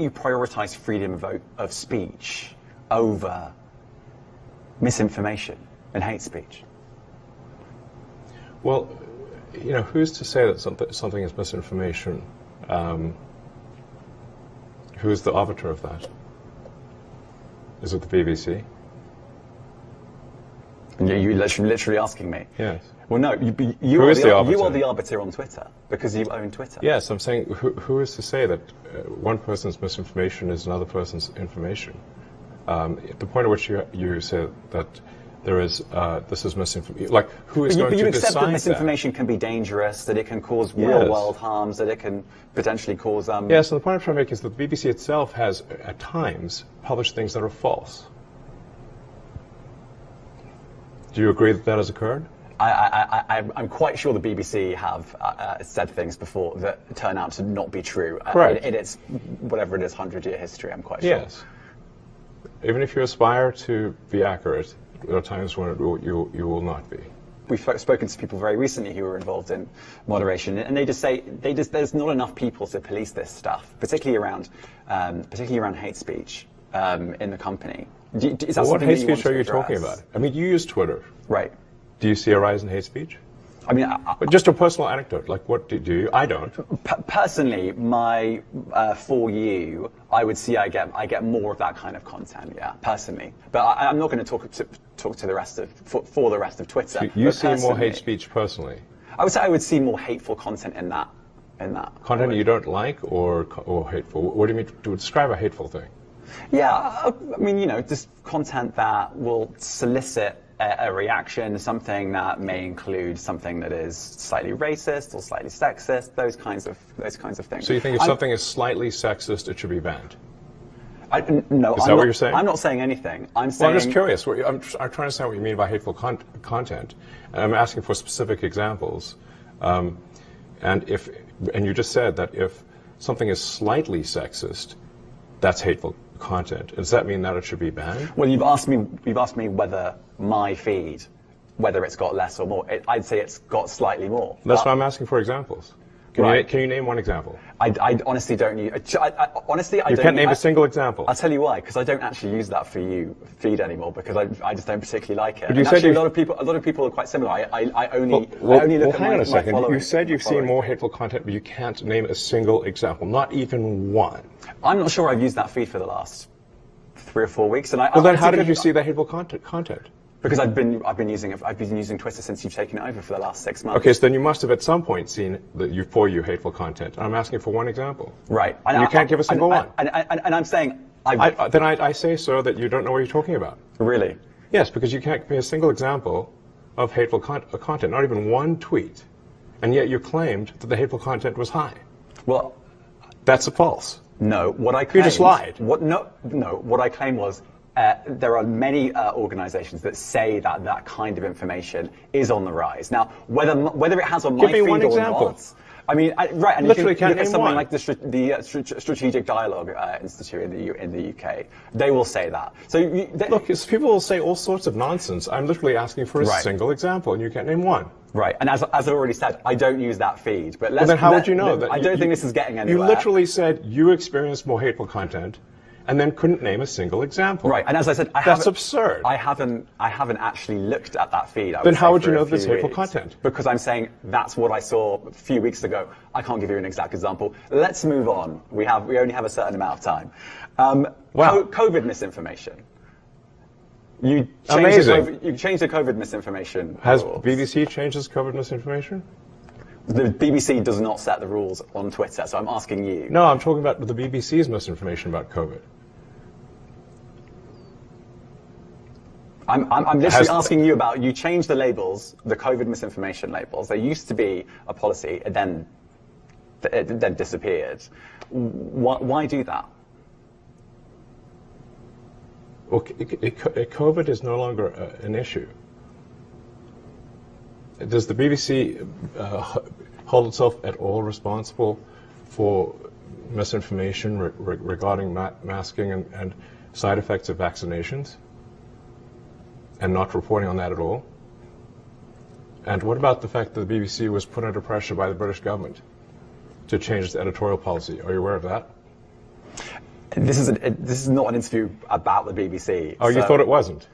You prioritize freedom of speech over misinformation and hate speech. Well, you know, who's to say that something is misinformation? Who's the arbiter of that? Is it the BBC? You're literally asking me? Yes. Well, no, you are the arbiter on Twitter, because you own Twitter. Yes, I'm saying, who is to say that one person's misinformation is another person's information? The point at which you say that there is, this is misinformation, like, who is going to decide that? You accept that misinformation can be dangerous, that it can cause real-world harms, that it can potentially cause... Yes, and the point I'm trying to make is that the BBC itself has, at times, published things that are false. Do you agree that that has occurred? I'm quite sure the BBC have said things before that turn out to not be true. Correct. In its, whatever it is, 100-year history, I'm quite sure. Yes. Even if you aspire to be accurate, there are times when you will not be. We've spoken to people very recently who were involved in moderation, and they just say there's not enough people to police this stuff, particularly around hate speech in the company. Is that what hate something speech are you talking about? I mean, you use Twitter. Right. Do you see a rise in hate speech? I mean, but just a personal anecdote. Like, what do you? I don't. Personally, for you, I would see I get more of that kind of content. Yeah, personally. But I'm not going to talk to the rest of for the rest of Twitter. So you see more hate speech personally? I would say I would see more hateful content in that. Content you don't like, or hateful? What do you mean to describe a hateful thing? Yeah, I mean, you know, just content that will solicit a reaction, something that may include something that is slightly racist or slightly sexist, those kinds of things. So you think if something is slightly sexist, it should be banned? No. Is that what you're saying? I'm not saying anything. I'm saying. Well, I'm just curious. I'm trying to understand what you mean by hateful content, and I'm asking for specific examples. And you just said that if something is slightly sexist, that's hateful content. Does that mean that it should be banned? Well, you've asked me whether my feed, whether it's got less or more. I'd say it's got slightly more. That's why I'm asking for examples. Can you name one example? I honestly don't use. Honestly, I don't. You can't name a single example. I'll tell you why. Because I don't actually use that for you feed anymore. Because I just don't particularly like it. But you said actually, a lot of people are quite similar. I only look at hang on a second. my You said you've seen more hateful content, but you can't name a single example, not even one. I'm not sure I've used that feed for the last 3 or 4 weeks. And then how did you see the hateful content? Because I've been using Twitter since you've taken it over for the last 6 months. Okay, so then you must have at some point seen for you hateful content. I'm asking for one example. Right. And you can't give a single one. And I'm saying then I say, sir, that you don't know what you're talking about. Really? Yes, because you can't give me a single example of hateful content, not even one tweet, and yet you claimed that the hateful content was high. Well, that's false. No, what I claimed... You just lied. What I claimed was there are many organizations that say that kind of information is on the rise. Now, whether it has on my feed or not... I mean, right, and literally if you look at something one. like the Strategic Dialogue Institute in the UK, they will say that. So look, people will say all sorts of nonsense. I'm literally asking for a single example, and you can't name one. Right, and as I've already said, I don't use that feed. But then how would you know that? I don't think this is getting anywhere. You literally said you experienced more hateful content, and then couldn't name a single example. Right, and as I said, that's absurd. I haven't actually looked at that feed. Then how would you know this hateful content? Because I'm saying that's what I saw a few weeks ago. I can't give you an exact example. Let's move on. We only have a certain amount of time. COVID misinformation. You changed the COVID misinformation. Has BBC changed its COVID misinformation? The BBC does not set the rules on Twitter, so I'm asking you. No, I'm talking about the BBC's misinformation about COVID. I'm literally asking you about, you changed the labels, the COVID misinformation labels. There used to be a policy, it then disappeared. Why do that? Well, COVID is no longer an issue. Does the BBC hold itself at all responsible for misinformation regarding masking and side effects of vaccinations, and not reporting on that at all? And what about the fact that the BBC was put under pressure by the British government to change its editorial policy? Are you aware of that? This is not an interview about the BBC. Oh, you thought it wasn't?